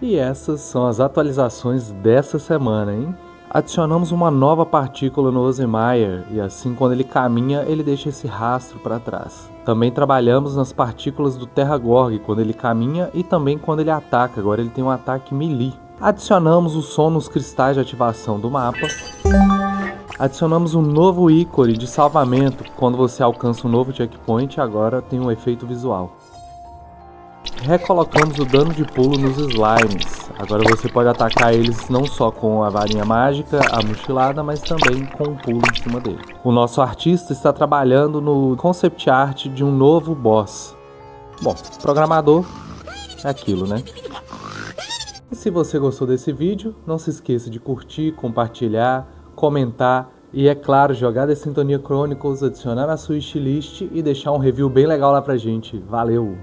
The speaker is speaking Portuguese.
E essas são as atualizações dessa semana, hein? Adicionamos uma nova partícula no Ozemeyer e assim quando ele caminha, ele deixa esse rastro para trás. Também trabalhamos nas partículas do Terragorg quando ele caminha e também quando ele ataca, agora ele tem um ataque melee. Adicionamos o som nos cristais de ativação do mapa. Adicionamos um novo ícone de salvamento quando você alcança um novo checkpoint, agora tem um efeito visual. Recolocamos o dano de pulo nos slimes. Agora você pode atacar eles não só com a varinha mágica, a mochilada, mas também com um pulo em cima dele. O nosso artista está trabalhando no concept art de um novo boss. Bom, programador é aquilo, né? E se você gostou desse vídeo, não se esqueça de curtir, compartilhar, comentar e, é claro, jogar The Synthonia Chronicles, adicionar na sua wishlist e deixar um review bem legal lá pra gente. Valeu!